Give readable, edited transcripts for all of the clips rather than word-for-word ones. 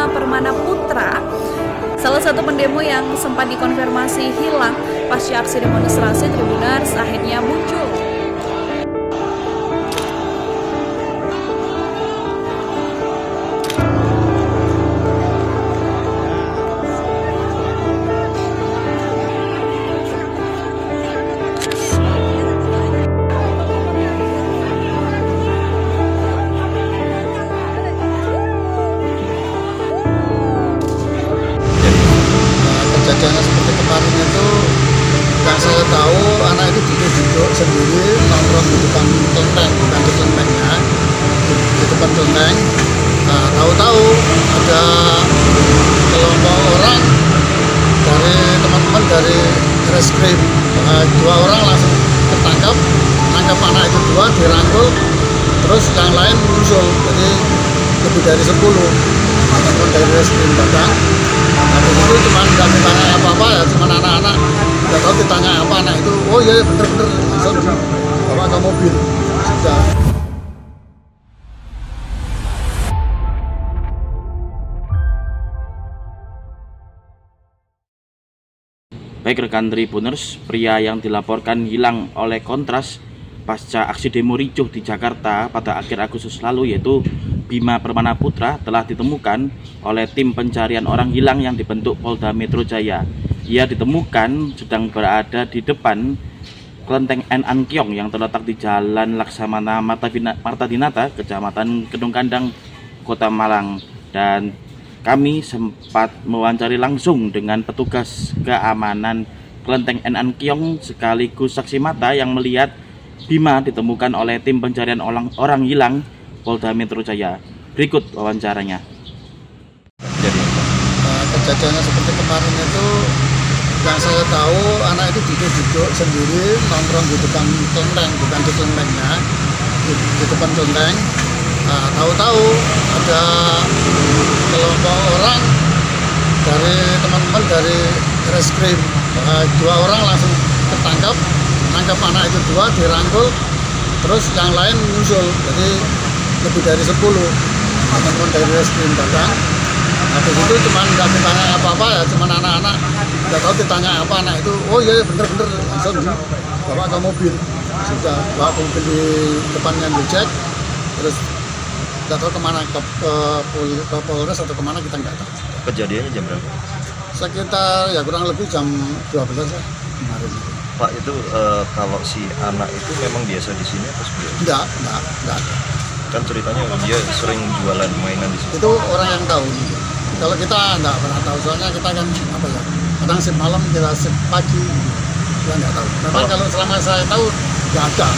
Bima Permana Putra, salah satu pendemo yang sempat dikonfirmasi hilang pasca aksi demonstrasi Tribuners akhirnya muncul. Kejadiannya seperti kemarin itu, yang saya tahu anak itu duduk sendiri nongkrong di depan kelenteng, bukan di kelentengnya, di depan kelenteng. Nah, tahu-tahu ada kelompok orang dari teman-teman dari reskrim, dua orang langsung ketangkap, nangkap anak itu dua, dirangkul, terus yang lain menyusul, jadi lebih dari 10 teman-teman dari reskrim datang. Habis itu cuma nggak ditanya apa-apa ya, cuma anak-anak nggak tahu ditanya apa, anak itu oh iya bener-bener langsung bawa ke mobil sudah. Baik rekan Tribuners, pria yang dilaporkan hilang oleh Kontras pasca aksi demo ricuh di Jakarta pada akhir Agustus lalu, yaitu Bima Permana Putra, telah ditemukan oleh tim pencarian orang hilang yang dibentuk Polda Metro Jaya. Ia ditemukan sedang berada di depan kelenteng NN Kiong yang terletak di Jalan Laksamana Marta Dinata, Kecamatan Kedung Kandang, Kota Malang. Dan kami sempat mewawancari langsung dengan petugas keamanan kelenteng NN Kiong sekaligus saksi mata yang melihat Bima ditemukan oleh tim pencarian orang hilang Polda Metro Jaya. Berikut wawancaranya. Kejadiannya seperti kemarin itu, yang saya tahu anak itu duduk sendiri nongkrong di depan kelenteng, bukan di kelentengnya, di depan kelenteng. Nah, tahu-tahu ada kelompok orang dari teman-teman dari reskrim, dua orang langsung ketangkap, nangkap anak itu dua, dirangkul, terus yang lain menyusul, jadi lebih dari 10 teman-teman dari reskrim datang. Habis itu cuma nggak ditanya apa-apa ya, cuma anak-anak nggak tahu ditanya apa, anak itu oh iya bener-bener langsung bawa ke mobil sudah, bawa ke mobil di depannya dicek, terus nggak tahu kemana, ke Polres atau kemana kita nggak tahu. Kejadiannya jam berapa? Sekitar ya kurang lebih jam 12 ya kemarin. Pak, itu kalau si anak itu memang biasa di sini atau seperti apa? Enggak ada. Kan ceritanya dia sering jualan mainan di sini. Itu orang yang tahu. Kalau kita enggak pernah tahu, soalnya kita kan apa ya, kadang shift malam, kita shift pagi, kita nggak tahu. Memang kalau selama saya tahu nggak ada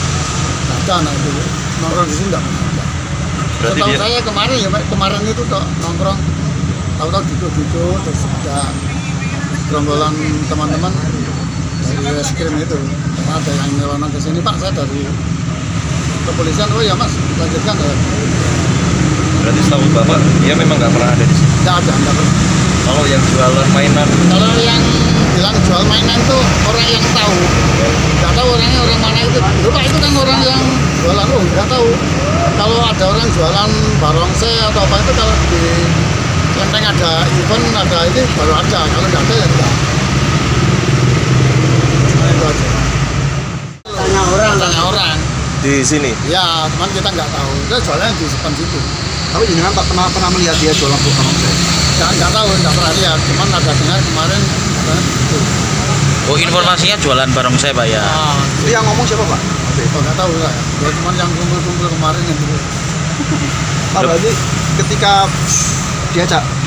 anak itu nongkrong di sini, nggak pernah ada. Setahu saya kemarin itu nongkrong, tahu-tahu duduk terus ada gerombolan teman-teman dari reskrim itu, karena ada yang nyelonong ke sini, Pak saya dari kepolisian, oh ya Mas lanjutkan ya. Berarti setahu Bapak dia memang nggak pernah ada di sini? Nggak pernah. Kalau yang jualan mainan? Kalau yang bilang jual mainan tuh orang yang tahu, nggak tahu orangnya orang mana itu. Pak itu kan orang yang jualan, oh nggak tahu. Kalau ada orang jualan barongsai atau apa itu, kalau di kelenteng ada event, ada ini baru ada, kalau nggak ada ya enggak. Itu aja. Tanya orang di sini? Ya, cuman kita nggak tahu. Dia jualan di depan situ. Tapi jenengan tak pernah melihat dia jualan barongsai? Nggak tahu, nggak pernah lihat. Cuman ada dengar kemarin itu. Oh, informasinya jualan barongsai Pak ya? Itu yang ngomong siapa Pak? Oh, nggak tahu lah. Ya cuman yang kumpul-kumpul kemarin itu. Pak, berarti ketika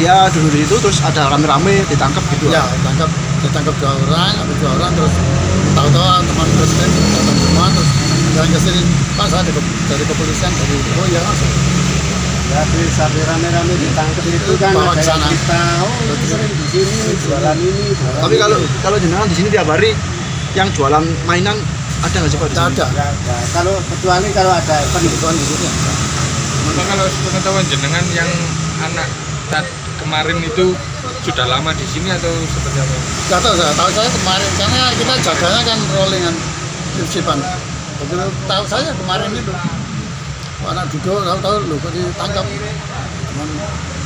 dia duduk di situ terus ada rame-rame ditangkap gitu? Ya, ditangkap dua orang, terus tahu-tahu teman presiden datang semua, terus jalan ke sini, Pak saya dari kepolisian, dari oh ya Mas. Ya bisa rame-rame ditangkap itu kan bawa ke sana. Di sini jualan ini. Tapi kalau jenengan di sini tiap hari yang jualan mainan ada nggak sih Pak? Tidak ada. Ya, kalau kecuali kalau ada kebutuhan di sini. Maka kalau pengetahuan jenengan yang anak kemarin itu sudah lama di sini atau seperti apa? Nggak tahu saya kemarin, karena kita jaganya kan rollingan shift-shiftan. Begitu tahu saya kemarin itu anak duduk, tahu-tahu loh kok ditangkap. Cuman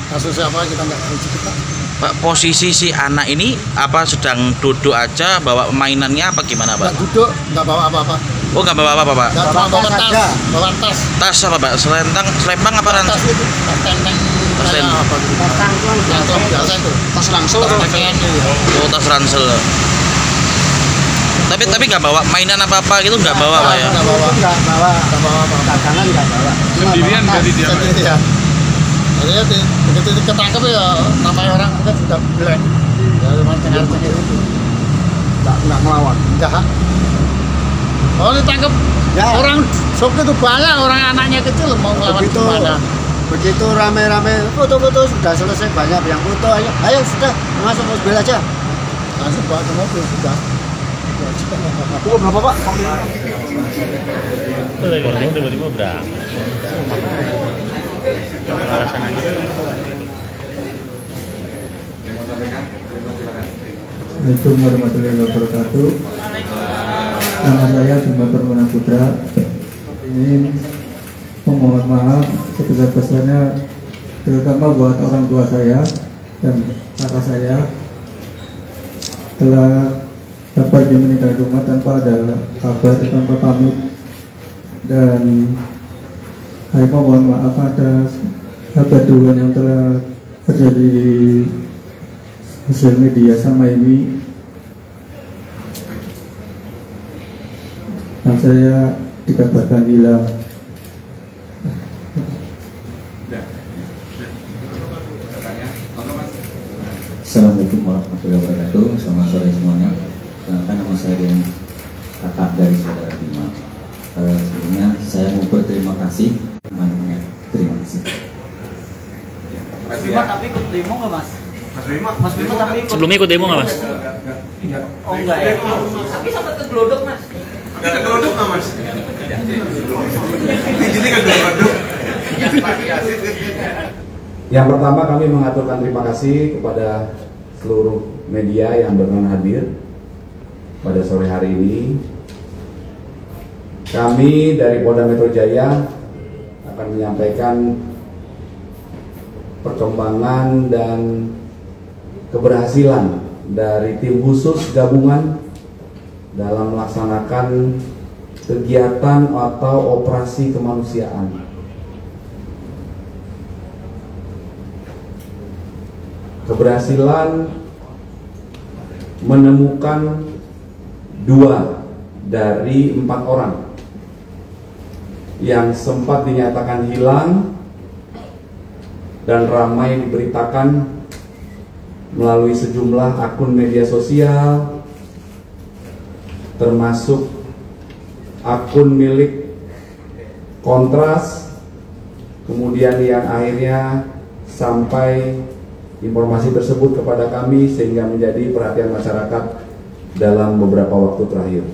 kasusnya apa kita nggak tahu juga. Pak, posisi si anak ini apa sedang duduk aja bawa mainannya apa gimana, Pak? Nggak duduk, nggak bawa apa-apa. Oh, nggak bawa apa-apa, Pak? Nggak cuma bawa tas, bawa tas. Tas apa, Pak? Selempang apa Tas itu, tas tenteng. Tas tenteng. Apa gitu. Yang klub biasa itu. Tas ransel Tas pakaian gitu. Oh, tas ransel. Tapi nggak bawa mainan apa-apa gitu, nggak bawa, Pak ya? Nggak bawa. Nggak bawa Apa-apa. dagangan, nggak bawa. Sendirian dari dia. Sendirian. Jadi begitu ketangkep ya namanya orang kita sudah blank. Ya cuma cengar-cengir itu. nggak melawan. Enggak. Oh ditangkep Ya. orang sok itu banyak orang anaknya kecil mau ngelawan gimana? Begitu rame-rame foto-foto sudah selesai, banyak yang foto, ayo sudah masuk mobil aja. Langsung bawa ke mobil sudah. Pukul berapa, Pak? Tiba-tiba berangkat. Assalamualaikum warahmatullahi wabarakatuh. Nama saya Bima Permana Putra. Ini memohon maaf sebesar-besarnya, terutama buat orang tua saya dan kakak saya telah dapat meninggal rumah tanpa ada kabar, tanpa pamit, dan saya mohon maaf atas kegaduhan yang telah terjadi di sosial media sama ini. Dan saya dikabarkan hilang. Assalamualaikum warahmatullahi wabarakatuh. Selamat sore semuanya. Nama saya dan kakak dari saudara Bima. Sebelumnya saya mau berterima kasih. Terima kasih. Mas Bima tapi ikut demo nggak Mas? Mas Bima tapi ikut. Sebelumnya ikut demo nggak, Mas? Oh enggak ya. Tapi sempat kegelodok Mas. Kegelodok nggak, Mas? Jadi kegelodok. Yang pertama kami mengaturkan terima kasih kepada seluruh media yang berkenan hadir pada sore hari ini. Kami dari Polda Metro Jaya akan menyampaikan perkembangan dan keberhasilan dari tim khusus gabungan dalam melaksanakan kegiatan atau operasi kemanusiaan. Keberhasilan menemukan 2 dari 4 orang yang sempat dinyatakan hilang dan ramai diberitakan melalui sejumlah akun media sosial, termasuk akun milik Kontras, kemudian yang akhirnya sampai informasi tersebut kepada kami sehingga menjadi perhatian masyarakat dalam beberapa waktu terakhir.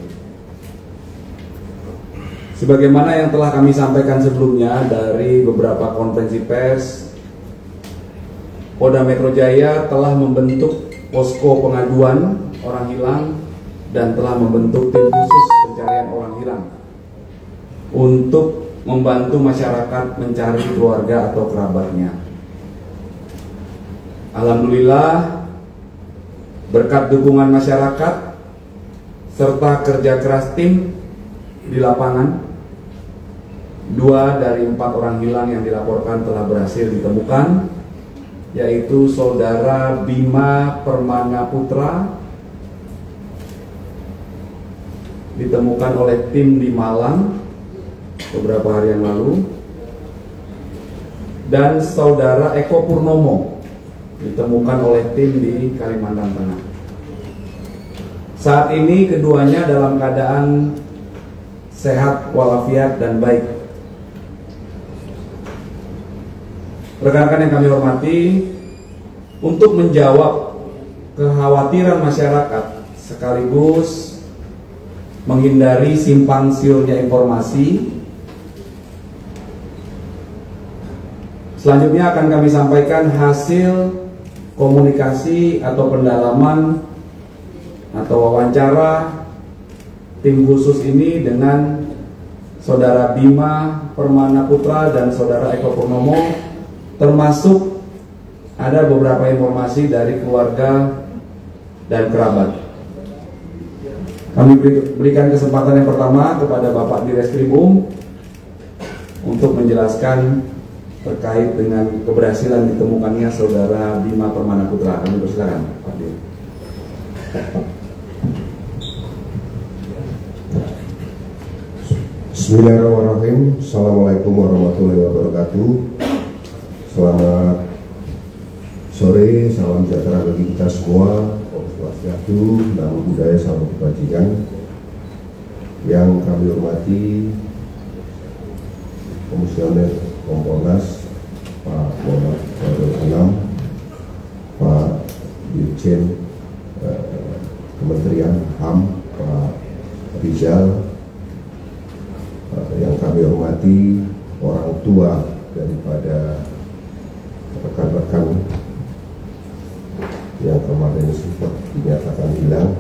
Sebagaimana yang telah kami sampaikan sebelumnya dari beberapa konferensi pers, Polda Metro Jaya telah membentuk posko pengaduan orang hilang dan telah membentuk tim khusus pencarian orang hilang untuk membantu masyarakat mencari keluarga atau kerabatnya. Alhamdulillah, berkat dukungan masyarakat serta kerja keras tim di lapangan, 2 dari 4 orang hilang yang dilaporkan telah berhasil ditemukan, yaitu saudara Bima Permana Putra, ditemukan oleh tim di Malang beberapa hari yang lalu, dan saudara Eko Purnomo ditemukan oleh tim di Kalimantan Tengah. Saat ini keduanya dalam keadaan sehat walafiat dan baik. Rekan-rekan yang kami hormati, untuk menjawab kekhawatiran masyarakat sekaligus menghindari simpang siurnya informasi, selanjutnya akan kami sampaikan hasil komunikasi atau pendalaman atau wawancara tim khusus ini dengan saudara Bima Permana Putra dan saudara Eko Purnomo, termasuk ada beberapa informasi dari keluarga dan kerabat. Kami berikan kesempatan yang pertama kepada Bapak Direskrimum untuk menjelaskan terkait dengan keberhasilan ditemukannya saudara Bima Permana Putra. Kami persilakan Pak Dir. Bismillahirrahmanirrahim. Assalamualaikum warahmatullahi wabarakatuh. Selamat sore, salam sejahtera bagi kita semua. Om Swastiastu, Namo Buddhaya, salam kebajikan. Yang kami hormati Komisioner Kompolnas Pak Muhammad Khairul Anam, Pak Dirjen Kementerian HAM Pak Rizal, yang kami hormati orang tua daripada rekan-rekan yang kemarin sempat dinyatakan hilang,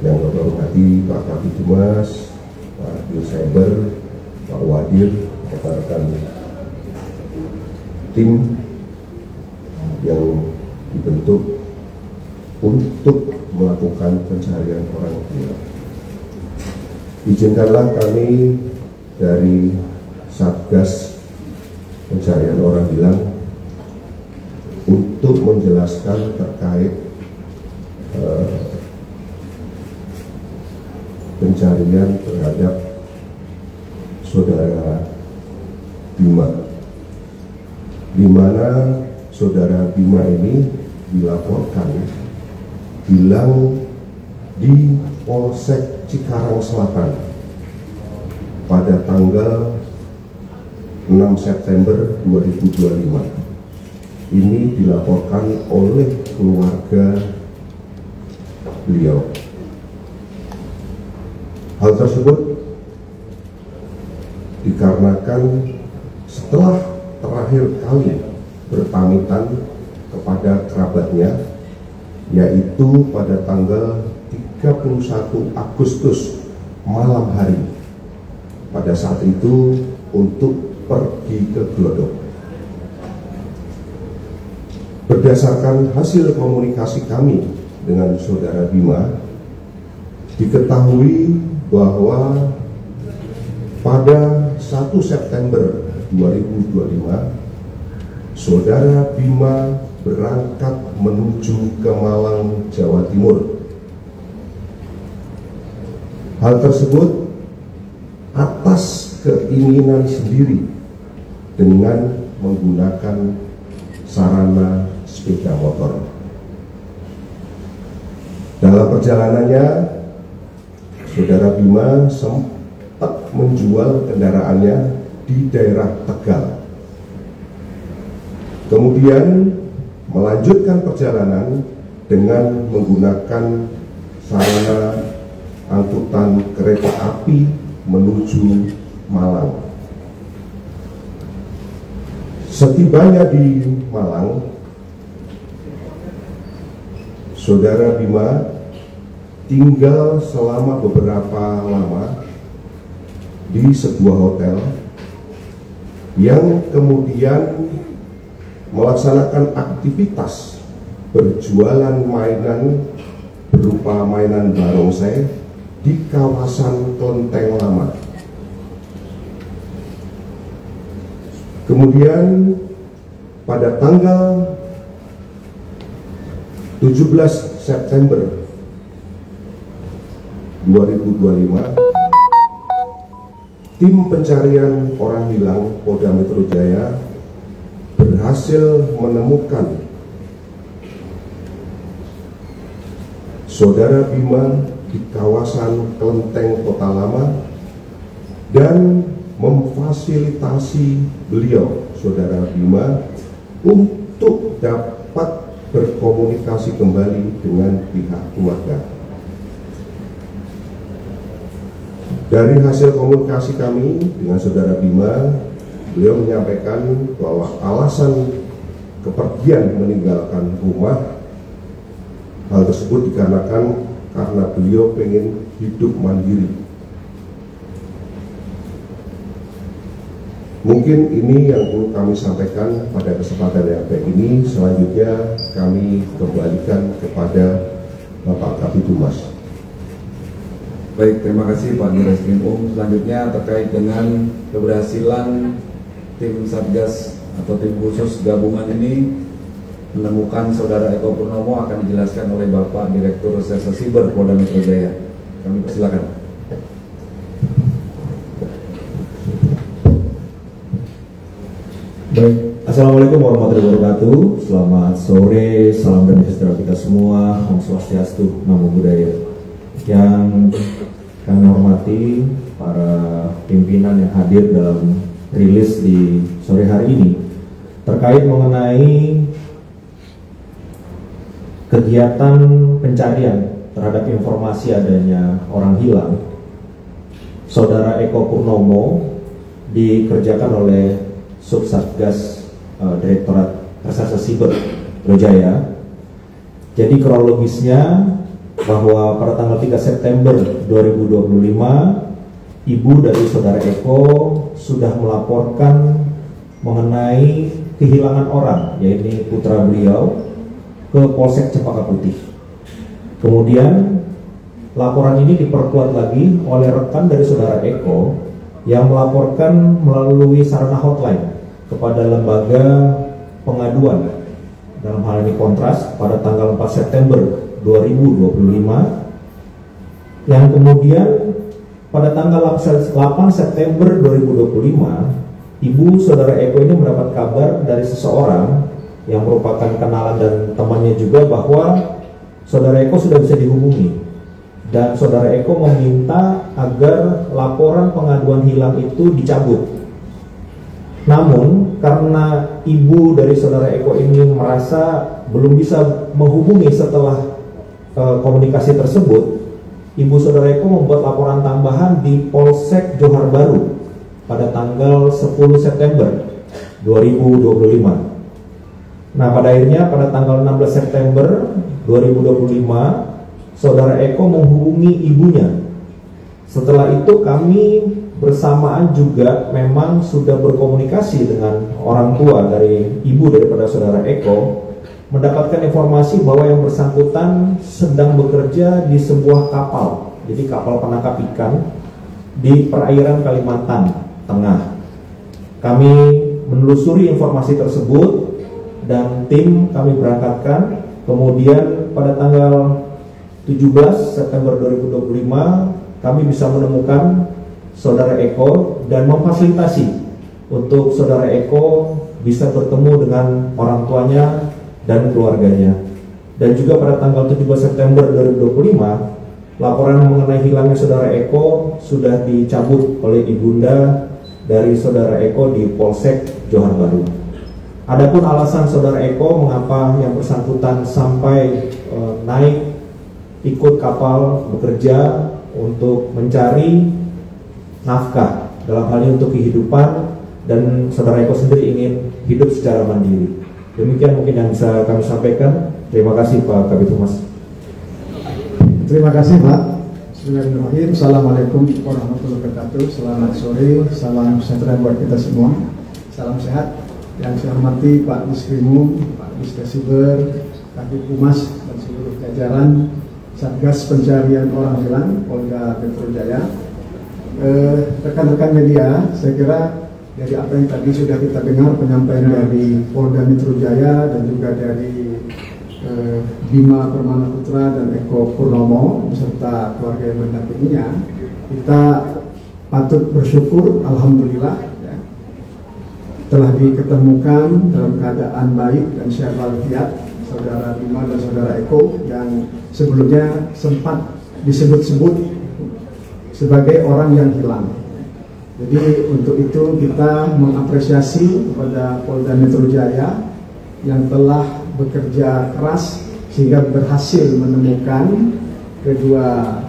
yang kami hormati Pak Kabid Humas, Pak Dirsaber, Pak Wadir, rekan-rekan tim yang dibentuk untuk melakukan pencarian orang hilang. Izinkanlah kami dari Satgas Pencarian Orang Hilang untuk menjelaskan terkait pencarian terhadap saudara Bima, di mana saudara Bima ini dilaporkan hilang di Polsek Cikarang Selatan pada tanggal 6 September 2025. Ini dilaporkan oleh keluarga beliau. Hal tersebut dikarenakan setelah terakhir kali berpamitan kepada kerabatnya, yaitu pada tanggal 31 Agustus malam hari. Pada saat itu untuk pergi ke Glodok. Berdasarkan hasil komunikasi kami dengan saudara Bima, diketahui bahwa pada 1 September 2025 saudara Bima berangkat menuju ke Malang, Jawa Timur. Hal tersebut atas keinginan sendiri dengan menggunakan sarana sepeda motor. Dalam perjalanannya, saudara Bima sempat menjual kendaraannya di daerah Tegal. Kemudian melanjutkan perjalanan dengan menggunakan sarana angkutan kereta api menuju Malang. Setibanya di Malang, saudara Bima tinggal selama beberapa lama di sebuah hotel yang kemudian melaksanakan aktivitas berjualan mainan berupa mainan barongsai di kawasan Kelenteng Lama. Kemudian pada tanggal 17 September 2025, tim pencarian orang hilang Polda Metro Jaya berhasil menemukan saudara Bima di kawasan Kelenteng Kota Lama dan memfasilitasi beliau, saudara Bima, untuk dapat berkomunikasi kembali dengan pihak keluarga. Dari hasil komunikasi kami dengan saudara Bima, beliau menyampaikan bahwa alasan kepergian meninggalkan rumah, hal tersebut dikarenakan karena beliau pengen hidup mandiri. Mungkin ini yang perlu kami sampaikan pada kesempatan yang baik ini. Selanjutnya kami kembalikan kepada Bapak Kabitumas. Baik, terima kasih Pak Direskrim. Selanjutnya terkait dengan keberhasilan tim Satgas atau tim khusus gabungan ini menemukan Saudara Eko Purnomo akan dijelaskan oleh Bapak Direktur Reserse Siber Polda Metro Jaya. Kami persilakan. Baik, Assalamualaikum warahmatullahi wabarakatuh. Selamat sore, salam dan sejahtera kita semua. Om Swastiastu, Namo Buddhaya. Yang kami hormati para pimpinan yang hadir dalam rilis di sore hari ini terkait mengenai kegiatan pencarian terhadap informasi adanya orang hilang. Saudara Eko Purnomo dikerjakan oleh Subsatgas Direktorat Reserse Siber Jaya. Jadi kronologisnya bahwa pada tanggal 3 September 2025 ibu dari saudara Eko sudah melaporkan mengenai kehilangan orang, yaitu putra beliau, ke Polsek Cempaka Putih. Kemudian laporan ini diperkuat lagi oleh rekan dari saudara Eko yang melaporkan melalui sarana hotline kepada lembaga pengaduan, dalam hal ini Kontras, pada tanggal 4 September 2025, yang kemudian pada tanggal 8 September 2025 ibu saudara Eko ini mendapat kabar dari seseorang yang merupakan kenalan dan temannya juga bahwa saudara Eko sudah bisa dihubungi. Dan saudara Eko meminta agar laporan pengaduan hilang itu dicabut. Namun karena ibu dari saudara Eko ini merasa belum bisa menghubungi setelah komunikasi tersebut, ibu saudara Eko membuat laporan tambahan di Polsek Johar Baru pada tanggal 10 September 2025. Nah, pada akhirnya pada tanggal 16 September 2025 saudara Eko menghubungi ibunya. Setelah itu kami bersamaan juga memang sudah berkomunikasi dengan orang tua dari ibu daripada saudara Eko, mendapatkan informasi bahwa yang bersangkutan sedang bekerja di sebuah kapal, jadi kapal penangkap ikan di perairan Kalimantan Tengah. Kami menelusuri informasi tersebut dan tim kami berangkatkan. Kemudian pada tanggal 17 September 2025 kami bisa menemukan saudara Eko dan memfasilitasi untuk saudara Eko bisa bertemu dengan orang tuanya dan keluarganya. Dan juga pada tanggal 17 September 2025 laporan mengenai hilangnya saudara Eko sudah dicabut oleh ibunda dari saudara Eko di Polsek Johar Baru. Adapun alasan saudara Eko mengapa yang bersangkutan sampai naik ikut kapal bekerja untuk mencari nafkah, dalam hal ini untuk kehidupan, dan saudara Eko sendiri ingin hidup secara mandiri. Demikian mungkin yang bisa kami sampaikan. Terima kasih Pak Kabitumas. Terima kasih Pak. Bismillahirrahmanirrahim. Assalamualaikum warahmatullahi wabarakatuh. Selamat sore, salam sejahtera buat kita semua. Salam sehat. Yang saya hormati Pak Diskrimum, Pak Diskesiber, Kabitumas dan seluruh jajaran Satgas Pencarian Orang Hilang Polda Metro Jaya. Rekan-rekan media, saya kira dari apa yang tadi sudah kita dengar penyampaian dari Polda Metro Jaya dan juga dari Bima Permana Putra dan Eko Purnomo beserta keluarga yang mendampinginya, kita patut bersyukur, alhamdulillah ya, telah diketemukan dalam keadaan baik dan sehat walafiat saudara Bima dan saudara Eko yang sebelumnya sempat disebut-sebut sebagai orang yang hilang. Jadi untuk itu kita mengapresiasi kepada Polda Metro Jaya yang telah bekerja keras sehingga berhasil menemukan kedua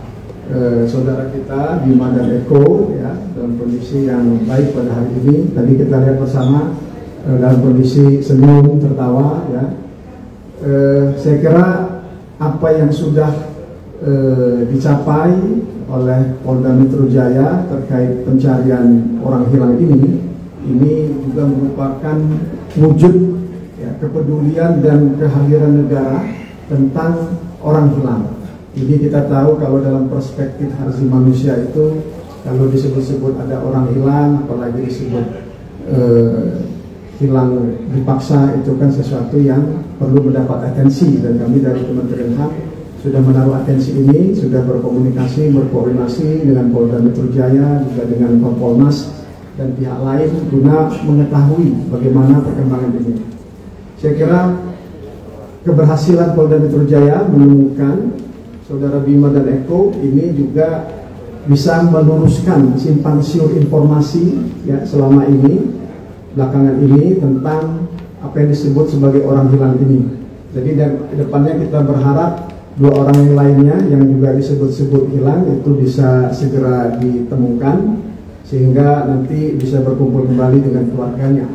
saudara kita Bima dan Eko ya, dalam kondisi yang baik pada hari ini. Tadi kita lihat bersama dalam kondisi senyum, tertawa ya. Saya kira apa yang sudah dicapai oleh Polda Metro Jaya terkait pencarian orang hilang ini ini juga merupakan wujud ya, kepedulian dan kehadiran negara tentang orang hilang. Jadi kita tahu kalau dalam perspektif hak asasi manusia itu kalau disebut-sebut ada orang hilang, apalagi disebut hilang dipaksa, itu kan sesuatu yang perlu mendapat atensi, dan kami dari Kementerian HAM sudah menaruh atensi ini, sudah berkomunikasi, berkoordinasi dengan Polda Metro Jaya, juga dengan Kompolnas dan pihak lain guna mengetahui bagaimana perkembangan ini. Saya kira keberhasilan Polda Metro Jaya menemukan Saudara Bima dan Eko ini juga bisa meluruskan simpang siur informasi ya selama ini, belakangan ini, tentang apa yang disebut sebagai orang hilang ini. Jadi dan kedepannya kita berharap dua orang yang lainnya yang juga disebut-sebut hilang itu bisa segera ditemukan sehingga nanti bisa berkumpul kembali dengan keluarganya.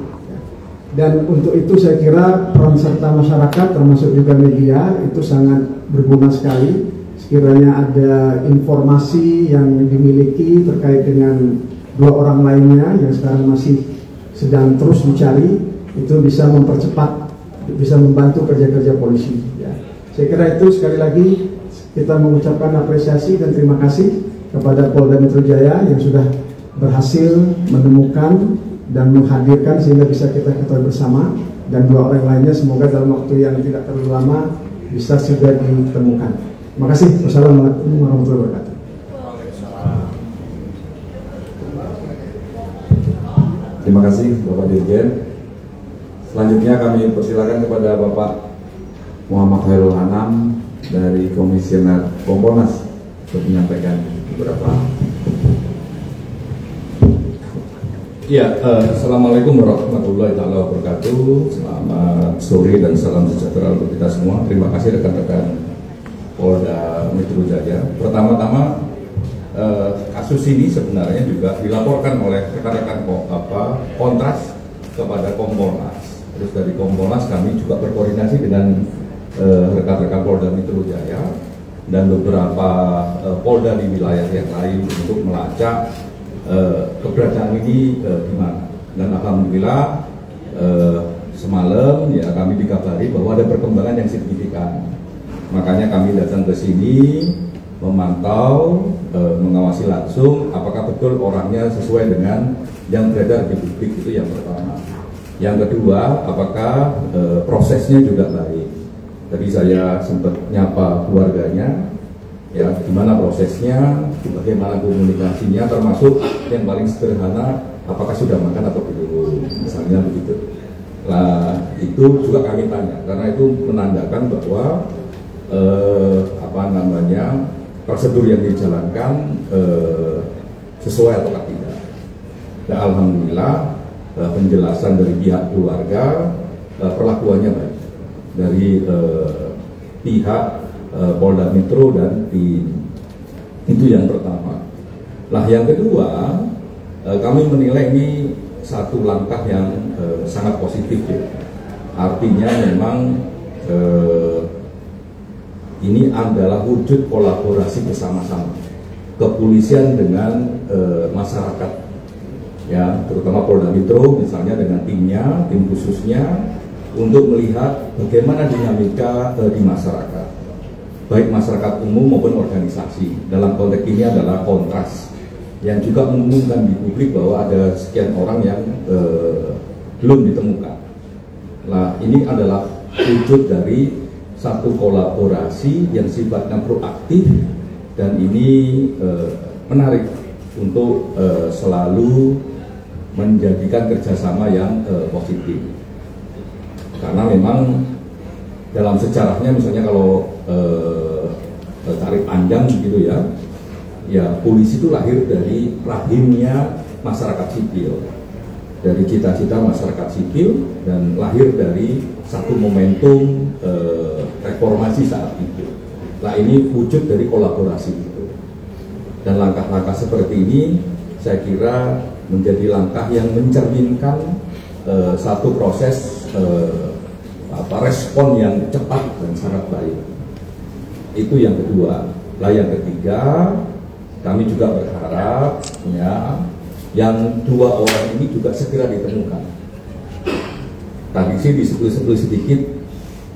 Dan untuk itu saya kira peran serta masyarakat termasuk juga media itu sangat berguna sekali. Sekiranya ada informasi yang dimiliki terkait dengan dua orang lainnya yang sekarang masih sedang terus dicari, itu bisa mempercepat, bisa membantu kerja-kerja polisi ya. Saya kira itu sekali lagi kita mengucapkan apresiasi dan terima kasih kepada Polda Metro Jaya yang sudah berhasil menemukan dan menghadirkan sehingga bisa kita ketahui bersama, dan dua orang lainnya semoga dalam waktu yang tidak terlalu lama bisa segera ditemukan. Terima kasih. Wassalamualaikum warahmatullahi wabarakatuh. Terima kasih Bapak Dirjen. Selanjutnya kami persilakan kepada Bapak Muhammad Khairul Anam dari Komisioner Kompolnas untuk menyampaikan beberapa. Ya, Assalamualaikum warahmatullahi wabarakatuh. Selamat sore dan salam sejahtera untuk kita semua. Terima kasih rekan-rekan Polda Metro Jaya. Pertama-tama kasus ini sebenarnya juga dilaporkan oleh rekan-rekan Kontras kepada Kompolnas. Terus dari Kompolnas kami juga berkoordinasi dengan rekan-rekan Polda Metro Jaya dan beberapa Polda di wilayah yang lain untuk melacak keberadaan ini di mana. Dan alhamdulillah semalam ya kami dikabari bahwa ada perkembangan yang signifikan. Makanya kami datang ke sini memantau, mengawasi langsung apakah betul orangnya sesuai dengan yang beredar di publik, itu yang pertama. Yang kedua, apakah prosesnya juga baik. Tadi saya sempat nyapa keluarganya, ya gimana prosesnya, bagaimana komunikasinya, termasuk yang paling sederhana, apakah sudah makan atau belum, misalnya begitu. Nah itu juga kami tanya, karena itu menandakan bahwa prosedur yang dijalankan sesuai atau tidak. Dan alhamdulillah penjelasan dari pihak keluarga perlakuannya baik dari pihak Polda Metro dan itu yang pertama. Nah yang kedua, kami menilai ini satu langkah yang sangat positif ya. Artinya memang ini adalah wujud kolaborasi bersama-sama kepolisian dengan masyarakat ya, terutama Polda Metro misalnya dengan timnya, tim khususnya untuk melihat bagaimana dinamika di masyarakat, baik masyarakat umum maupun organisasi. Dalam konteks ini adalah Kontras yang juga mengumumkan di publik bahwa ada sekian orang yang belum ditemukan. Nah ini adalah wujud dari satu kolaborasi yang sifatnya proaktif, dan ini menarik untuk selalu menjadikan kerjasama yang positif. Karena memang dalam sejarahnya misalnya kalau tarik panjang gitu ya, ya polisi itu lahir dari rahimnya masyarakat sipil, dari cita-cita masyarakat sipil, dan lahir dari satu momentum reformasi saat itu. Nah ini wujud dari kolaborasi itu, dan langkah-langkah seperti ini saya kira menjadi langkah yang mencerminkan satu proses respon yang cepat dan sangat baik. Itu yang kedua. Nah yang ketiga, kami juga berharap ya yang 2 orang ini juga segera ditemukan. Tadi sih disebut sedikit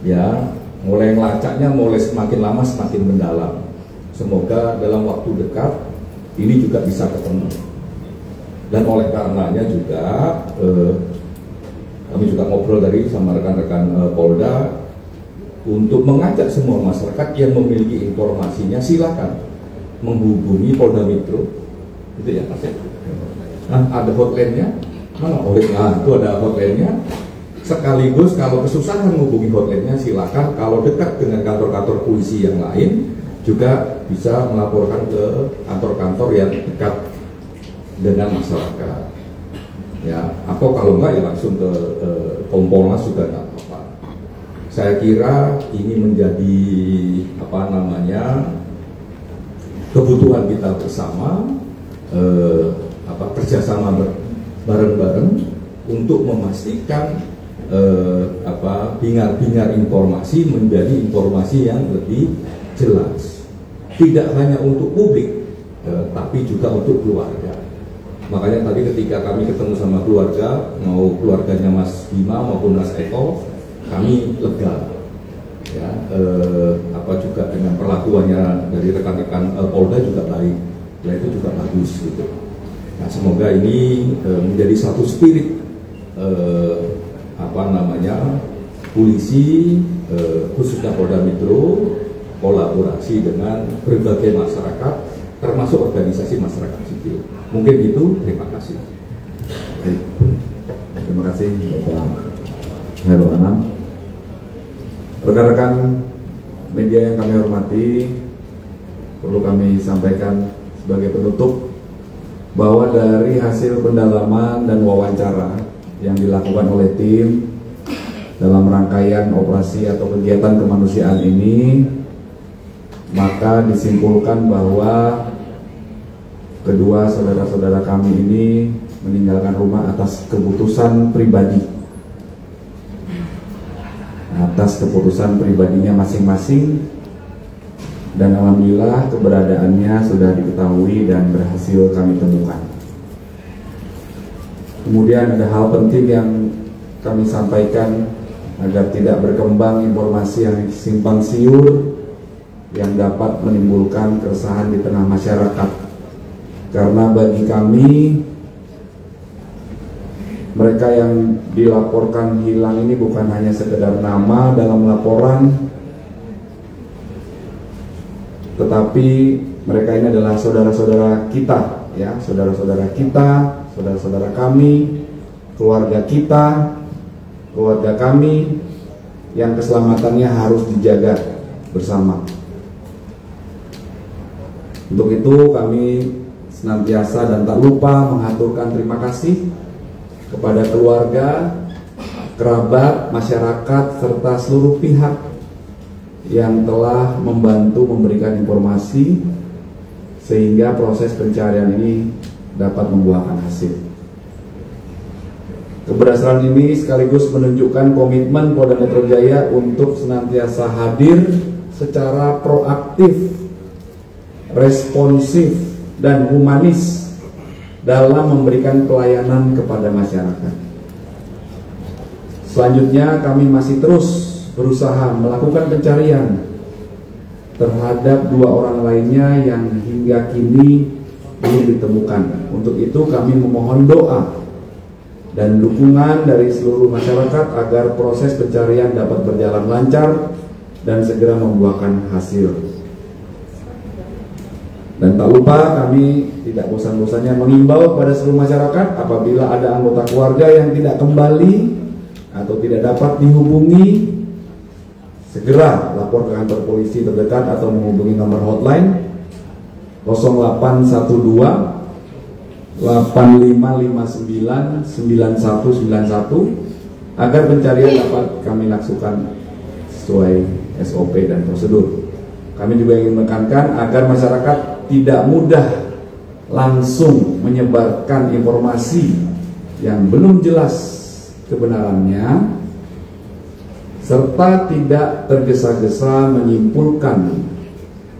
ya, mulai ngelacaknya mulai semakin lama semakin mendalam. Semoga dalam waktu dekat ini juga bisa ketemu. Dan oleh karenanya juga kami juga ngobrol tadi sama rekan-rekan Polda untuk mengajak semua masyarakat yang memiliki informasinya silakan menghubungi Polda Metro, gitu ya Mas ya. Nah, ada hotline-nya. Itu ada hotline-nya. Sekaligus kalau kesusahan menghubungi hotline-nya silakan, kalau dekat dengan kantor-kantor polisi yang lain juga bisa melaporkan ke kantor-kantor yang dekat dengan masyarakat. Ya, atau kalau enggak ya langsung ke Kompolnas juga enggak apa-apa. Saya kira ini menjadi kebutuhan kita bersama, kerjasama bareng-bareng untuk memastikan bingar-bingar informasi menjadi informasi yang lebih jelas, tidak hanya untuk publik, tapi juga untuk keluarga. Makanya tadi ketika kami ketemu sama keluarga, mau keluarganya Mas Bima maupun Mas Eko, kami lega. Ya, juga dengan perlakuannya dari rekan-rekan Polda juga baik, ya itu juga bagus gitu. Nah, semoga ini menjadi satu spirit polisi khususnya Polda Metro kolaborasi dengan berbagai masyarakat termasuk organisasi masyarakat sipil. Mungkin itu, terima kasih. Terima kasih Bapak Hairul Anam. Rekan-rekan media yang kami hormati, perlu kami sampaikan sebagai penutup bahwa dari hasil pendalaman dan wawancara yang dilakukan oleh tim dalam rangkaian operasi atau kegiatan kemanusiaan ini, maka disimpulkan bahwa kedua saudara-saudara kami ini meninggalkan rumah atas keputusan pribadi, pribadinya masing-masing, dan alhamdulillah keberadaannya sudah diketahui dan berhasil kami temukan. Kemudian ada hal penting yang kami sampaikan agar tidak berkembang informasi yang simpang siur yang dapat menimbulkan keresahan di tengah masyarakat. Karena bagi kami, mereka yang dilaporkan hilang ini bukan hanya sekedar nama dalam laporan, tetapi mereka ini adalah saudara-saudara kita, ya, saudara-saudara kita, saudara-saudara kami, keluarga kita, keluarga kami yang keselamatannya harus dijaga bersama. Untuk itu kami senantiasa dan tak lupa mengaturkan terima kasih kepada keluarga, kerabat, masyarakat, serta seluruh pihak yang telah membantu memberikan informasi sehingga proses pencarian ini dapat membuahkan hasil. Keberhasilan ini sekaligus menunjukkan komitmen Polda Metro Jaya untuk senantiasa hadir secara proaktif, responsif, dan humanis dalam memberikan pelayanan kepada masyarakat. Selanjutnya kami masih terus berusaha melakukan pencarian terhadap 2 orang lainnya yang hingga kini belum ditemukan. Untuk itu kami memohon doa dan dukungan dari seluruh masyarakat agar proses pencarian dapat berjalan lancar dan segera membuahkan hasil. Dan tak lupa kami tidak bosan-bosannya mengimbau kepada seluruh masyarakat apabila ada anggota keluarga yang tidak kembali atau tidak dapat dihubungi, segera lapor ke kantor polisi terdekat atau menghubungi nomor hotline 0812 8559 9191 agar pencarian dapat kami lakukan sesuai SOP dan prosedur. Kami juga ingin menekankan agar masyarakat tidak mudah langsung menyebarkan informasi yang belum jelas kebenarannya, serta tidak tergesa-gesa menyimpulkan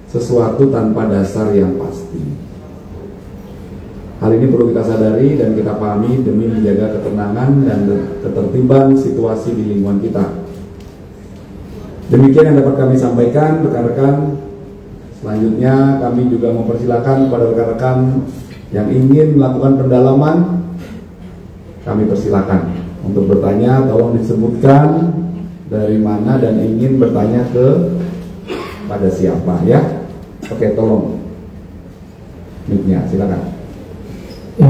sesuatu tanpa dasar yang pasti. Hal ini perlu kita sadari dan kita pahami demi menjaga ketenangan dan ketertiban situasi di lingkungan kita. Demikian yang dapat kami sampaikan, rekan-rekan. Selanjutnya kami juga mempersilakan kepada rekan-rekan yang ingin melakukan pendalaman, kami persilakan untuk bertanya. Tolong disebutkan dari mana dan ingin bertanya pada siapa, ya. Oke, tolong mic-nya, silakan. Ya,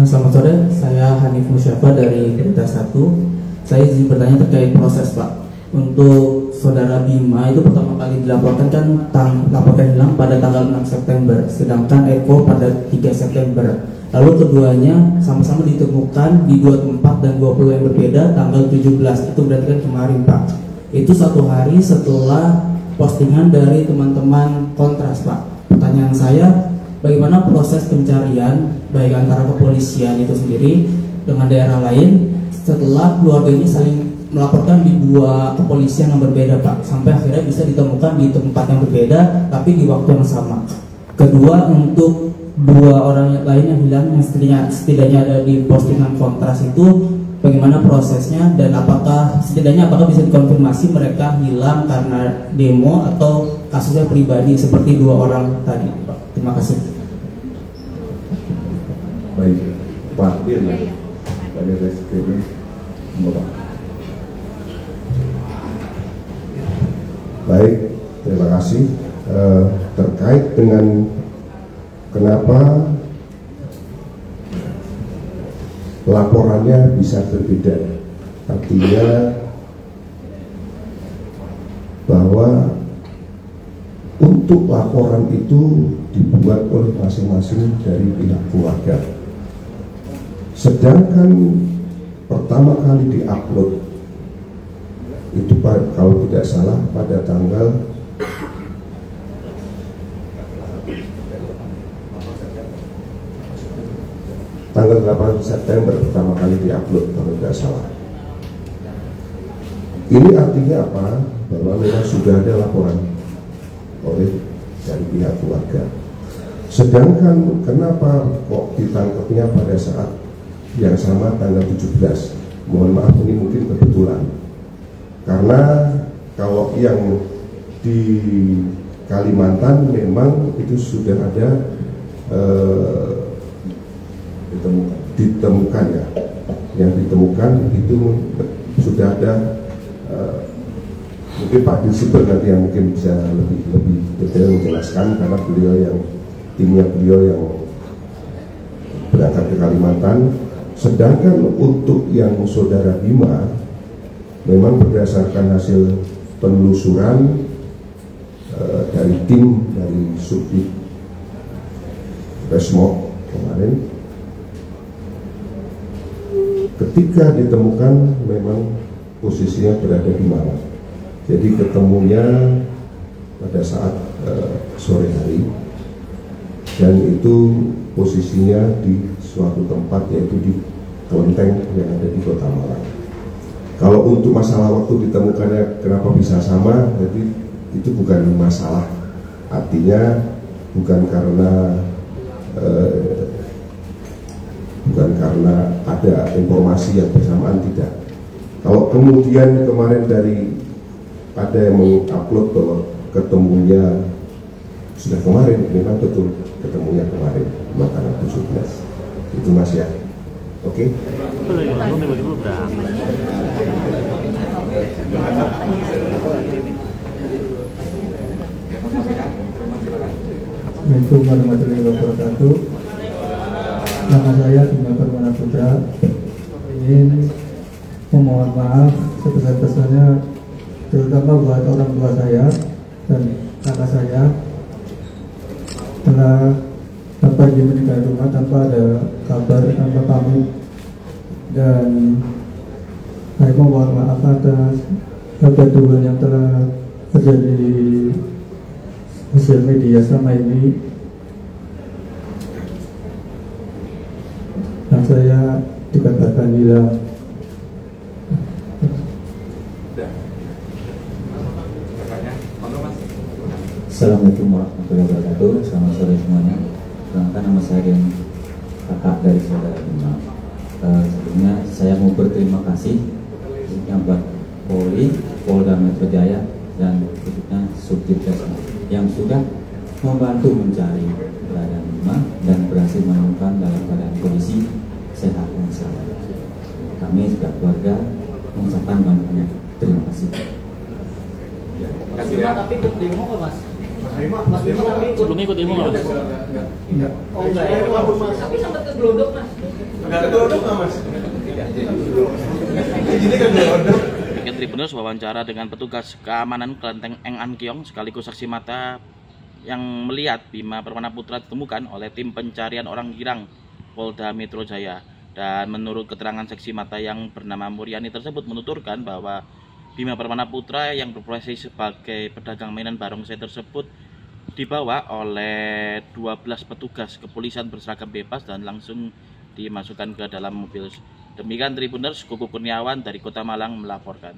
selamat sore. Saya Hanif Musyafa dari Berita 1. Saya izin bertanya terkait proses, Pak. Untuk saudara Bima itu pertama kali dilaporkan laporkan hilang pada tanggal 6 September, sedangkan Eko pada 3 September. Lalu keduanya sama-sama ditemukan di 2 tempat dan 20 yang berbeda tanggal 17. Itu berarti kan kemarin, Pak. Itu 1 hari setelah postingan dari teman-teman Kontras, Pak. Pertanyaan saya, bagaimana proses pencarian baik antara kepolisian itu sendiri dengan daerah lain setelah keluarga ini saling melaporkan di 2 kepolisian yang berbeda, Pak, sampai akhirnya bisa ditemukan di tempat yang berbeda tapi di waktu yang sama. Kedua, untuk 2 orang lain yang hilang yang setidaknya ada di postingan Kontras itu, bagaimana prosesnya dan apakah bisa dikonfirmasi mereka hilang karena demo atau kasusnya pribadi seperti 2 orang tadi, Pak. Terima kasih. Baik, Pak Dirna, Pak Dirna, Bapak. Baik, terima kasih. Terkait dengan kenapa laporannya bisa berbeda, artinya bahwa untuk laporan itu dibuat oleh masing-masing dari pihak keluarga. Sedangkan pertama kali diupload itu kalau tidak salah pada tanggal 8 September pertama kali diupload kalau tidak salah. Ini artinya apa? Bahwa memang sudah ada laporan oleh dari pihak keluarga. Sedangkan kenapa kok ditangkapnya pada saat yang sama tanggal 17? Mohon maaf, ini mungkin kebetulan. Karena kalau yang di Kalimantan memang itu sudah ada ditemukan ya. Yang ditemukan itu sudah ada mungkin Pak Dirsiber nanti yang mungkin bisa lebih detail menjelaskan, karena timnya beliau yang berangkat ke Kalimantan. Sedangkan untuk yang saudara Bima memang berdasarkan hasil penelusuran dari tim dari Subdit Resmob kemarin, ketika ditemukan memang posisinya berada di mana. Jadi ketemunya pada saat sore hari, dan itu posisinya di suatu tempat yaitu di kelenteng yang ada di Kota Malang. Kalau untuk masalah waktu ditemukannya kenapa bisa sama, jadi itu bukan masalah, artinya bukan karena ada informasi yang bersamaan, tidak. Kalau kemudian kemarin ada yang mengupload bahwa ketemunya sudah kemarin, memang betul ketemunya kemarin tanggal 17 itu Mas ya. Oke. Assalamualaikum warahmatullahi wabarakatuh. Nama saya Bima Permana Putra. Ingin memohon maaf sebesar-besarnya, terutama buat orang tua saya dan kakak saya, telah pergi meninggal rumah tanpa ada kabar, tanpa pamit, dan saya mohon maaf atas kegaduhan yang telah terjadi di sosial media selama ini. Dan saya dikatakan hilang. Assalamualaikum warahmatullahi wabarakatuh. Selamat sore semuanya. Perkenalkan, nama saya Den kakak dari saudara Bima. Sebelumnya saya mau berterima kasih buat Polri, Polda Metro Jaya, dan khususnya Subdit yang sudah membantu mencari keberadaan Bima dan berhasil menemukan dalam keadaan kondisi sehat dan selamat. Kami sebagai keluarga mengucapkan banyak terima kasih. Mas Bima tapi ikut demo nggak Mas? Mas Bima tapi sebelumnya ikut demo nggak Mas? Enggak. Oh enggak ya? Tapi sempat ke Glodok Mas? Enggak ke Glodok nggak Mas? Ini kan Glodok. Tribuners wawancara dengan petugas keamanan Kelenteng Eng An Kiong sekaligus saksi mata yang melihat Bima Permana Putra ditemukan oleh tim pencarian orang hilang Polda Metro Jaya. Dan menurut keterangan saksi mata yang bernama Muriani tersebut menuturkan bahwa Bima Permana Putra yang berprofesi sebagai pedagang mainan barongsai tersebut dibawa oleh 12 petugas kepolisian berseragam bebas dan langsung dimasukkan ke dalam mobil. Demikian Tribuners, Kuku Kurniawan dari Kota Malang melaporkan.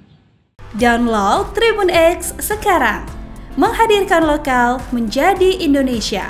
Download Tribun X sekarang, menghadirkan lokal menjadi Indonesia.